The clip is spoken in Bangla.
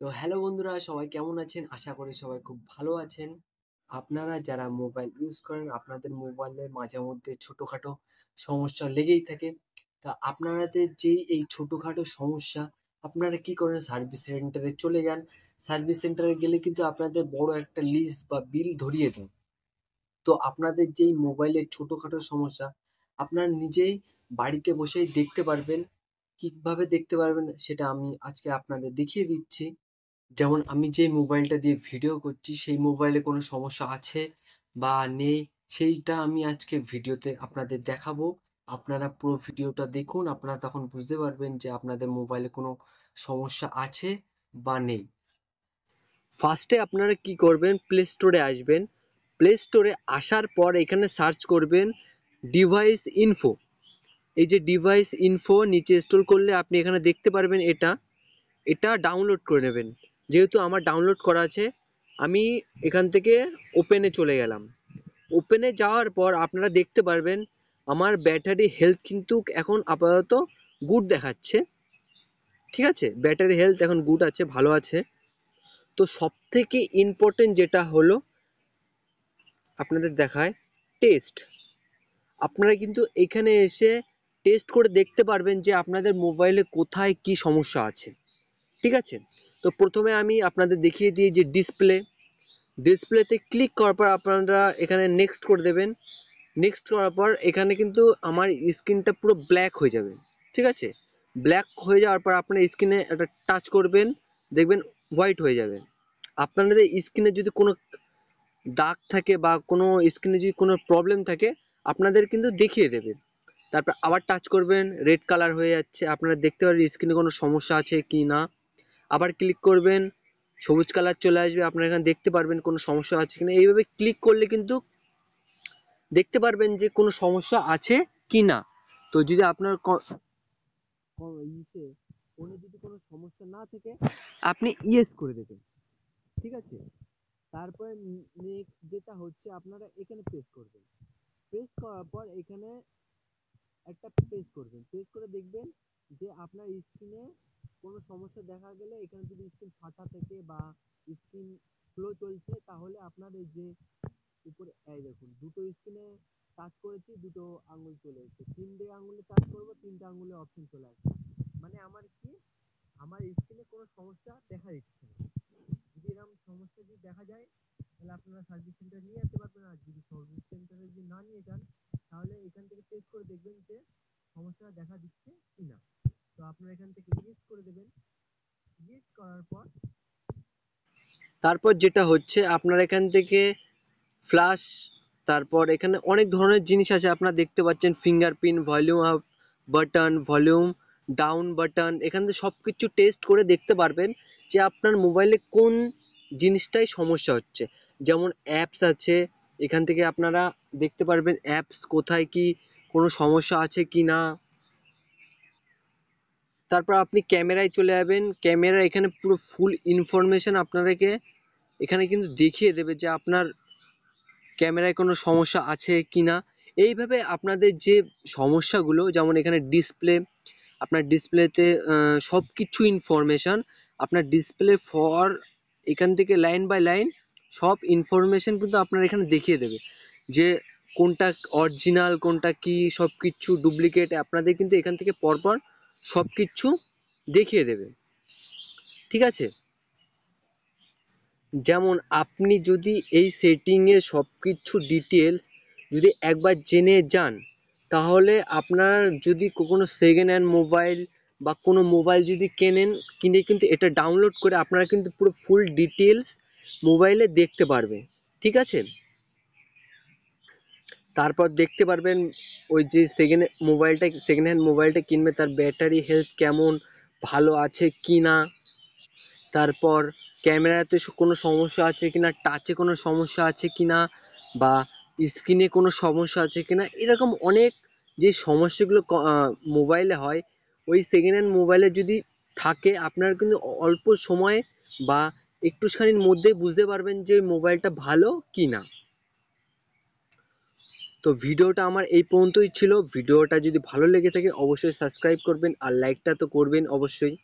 তো হ্যালো বন্ধুরা, সবাই কেমন আছেন? আশা করি সবাই খুব ভালো আছেন। আপনারা যারা মোবাইল ইউজ করেন, আপনাদের মোবাইলে মাঝেমধ্যে ছোটখাটো সমস্যা লেগেই থাকে। তা আপনাদের যে এই ছোটখাটো সমস্যা, আপনারা কি করেন? সার্ভিস সেন্টারে চলে যান। সার্ভিস সেন্টারে গেলে কিন্তু আপনাদের বড় একটা লিস্ট বা বিল ধরিয়ে দেয়। তো আপনাদের যেই মোবাইলের ছোটখাটো সমস্যা, আপনারা নিজেই বাড়িতে বসেই দেখতে পারবেন। কিভাবে দেখতে পারবেন সেটা আমি আজকে আপনাদের দেখিয়ে দিচ্ছি। যেমন আমি যে মোবাইলটা দিয়ে ভিডিও করছি, সেই মোবাইলে কোনো সমস্যা আছে বা নেই, সেইটা আমি আজকে ভিডিওতে আপনাদের দেখাবো। আপনারা পুরো ভিডিওটা দেখুন, আপনারা তখন বুঝতে পারবেন যে আপনাদের মোবাইলে কোনো সমস্যা আছে বা নেই। ফার্স্টে আপনারা কি করবেন? প্লে স্টোরে আসবেন। প্লে স্টোরে আসার পর এখানে সার্চ করবেন ডিভাইস ইনফো। এই যে ডিভাইস ইনফো নিচে স্ক্রল করলে আপনি এখানে দেখতে পারবেন এটা ডাউনলোড করে নেবেন। যেহেতু আমার ডাউনলোড করা আছে, আমি এখান থেকে ওপেনে চলে গেলাম। ওপেনে যাওয়ার পর আপনারা দেখতে পারবেন আমার ব্যাটারি হেলথ কিন্তু এখন আপাতত গুড দেখাচ্ছে। ঠিক আছে? ব্যাটারি হেলথ এখন গুড আছে, ভালো আছে। তো সবথেকে ইম্পর্টেন্ট যেটা হলো আপনাদের দেখায় টেস্ট। আপনারা কিন্তু এখানে এসে টেস্ট করে দেখতে পারবেন যে আপনাদের মোবাইলে কোথায় কি সমস্যা আছে। ঠিক আছে? তো প্রথমে আমি আপনাদের দেখিয়ে দিই যে ডিসপ্লেতে ক্লিক করার পর আপনারা এখানে নেক্সট করে দেবেন। নেক্সট করার পর এখানে কিন্তু আমার স্ক্রিনটা পুরো ব্ল্যাক হয়ে যাবে। ঠিক আছে? ব্ল্যাক হয়ে যাওয়ার পর আপনার স্ক্রিনে একটা টাচ করবেন, দেখবেন হোয়াইট হয়ে যাবে। আপনাদের স্ক্রিনে যদি কোনো দাগ থাকে বা কোনো স্ক্রিনে যদি কোনো প্রবলেম থাকে, আপনাদের কিন্তু দেখিয়ে দেবে। তারপর আবার টাচ করবেন, রেড কালার হয়ে যাচ্ছে। আপনারা দেখতে পারবেন স্ক্রিনে কোনো সমস্যা আছে কি না। আবার ক্লিক করবেন, সবুজ কালার চলে আসবে। আপনারা এখানে দেখতে পারবেন কোনো সমস্যা আছে কিনা। এইভাবে ক্লিক করলে কিন্তু দেখতে পারবেন যে কোনো সমস্যা আছে কি না। তো যদি আপনার ফোনে যদি কোনো সমস্যা না থাকে, আপনি ইয়েস করে দেবেন। ঠিক আছে? তারপরে নেক্সট যেটা হচ্ছে আপনারা এখানে প্রেস করবেন। প্রেস করার পর এখানে একটা প্রেস করবেন। প্রেস করে দেখবেন যে আপনার স্ক্রিনে কোনো সমস্যা দেখা গেলে, এখানে যদি স্ক্রিন ফাটা থাকে বা স্ক্রিন স্লো চলছে, তাহলে আপনার এই যে উপরে এই দেখুন দুটো স্ক্রিনে টাচ করেছি, দুটো আঙুল চলে এসেছে। তিনটে আঙুলে টাচ করবো, তিনটে আঙুলে অপশন চলে আসছে। মানে আমার কি, আমার স্ক্রিনে কোনো সমস্যা দেখা দিচ্ছে না। যদি এরকম সমস্যা যদি দেখা যায়, তাহলে আপনারা সার্ভিস সেন্টার নিয়ে যেতে পারবেন। আর যদি সার্ভিস সেন্টারে যদি না নিয়ে যান, তাহলে এখান থেকে টেস্ট করে দেখবেন যে সমস্যা দেখা দিচ্ছে কিনা। তো আপনারা এখান থেকে ইয়েস করে দেবেন। ইয়েস করার পর তারপর যেটা হচ্ছে আপনারা এখান থেকে ফ্ল্যাশ, তারপর এখানে অনেক ধরনের জিনিস আছে আপনারা দেখতে পাচ্ছেন, fingerprint, volume up button, volume down button. এখান থেকে সব কিছু টেস্ট করে দেখতে পারবেন যে আপনার মোবাইলে কোন জিনিসটাই সমস্যা হচ্ছে। যেমন অ্যাপস আছে, এখান থেকে আপনারা দেখতে পারবেন অ্যাপস কোথায় কি কোনো সমস্যা আছে কি না। তারপর আপনি ক্যামেরায় চলে যাবেন। ক্যামেরা এখানে পুরো ফুল ইনফরমেশন আপনাদেরকে এখানে কিন্তু দেখিয়ে দেবে যে আপনার ক্যামেরায় কোনো সমস্যা আছে কি না। এইভাবে আপনাদের যে সমস্যাগুলো, যেমন এখানে ডিসপ্লে, আপনার ডিসপ্লেতে সব কিছু ইনফরমেশান আপনার ডিসপ্লে ফর, এখান থেকে লাইন বাই লাইন সব ইনফরমেশান কিন্তু আপনার এখানে দেখিয়ে দেবে যে কোনটা অরিজিনাল, কোনটা কি, সব কিছু ডুপ্লিকেট আপনাদের কিন্তু এখান থেকে পরপর সব কিছু দেখিয়ে দেবে। ঠিক আছে? যেমন আপনি যদি এই সেটিংয়ে সব কিছু ডিটেলস যদি একবার জেনে যান, তাহলে আপনার যদি কোনো সেকেন্ড হ্যান্ড মোবাইল বা কোনো মোবাইল যদি কেনেন, কিনে কিন্তু এটা ডাউনলোড করে আপনারা কিন্তু পুরো ফুল ডিটেলস মোবাইলে দেখতে পারবে। ঠিক আছে? তারপর দেখতে পারবেন ওই যে সেকেন্ড হ্যান্ড মোবাইলটা কিনবে, তার ব্যাটারি হেলথ কেমন, ভালো আছে কি না। তারপর ক্যামেরাতে কোনো সমস্যা আছে কিনা, টাচে কোনো সমস্যা আছে কিনা, বা স্ক্রিনে কোনো সমস্যা আছে কিনা। এরকম অনেক যে সমস্যাগুলো মোবাইলে হয়, ওই সেকেন্ড হ্যান্ড মোবাইলে যদি থাকে, আপনারা কিন্তু অল্প সময়ে বা একটুখানির মধ্যেই বুঝতে পারবেন যে মোবাইলটা ভালো কি না। তো ভিডিওটা আমার এই পর্যন্তই ছিল। ভিডিওটা যদি ভালো লেগে থাকে অবশ্যই সাবস্ক্রাইব করবেন, আর লাইকটা তো করবেন অবশ্যই।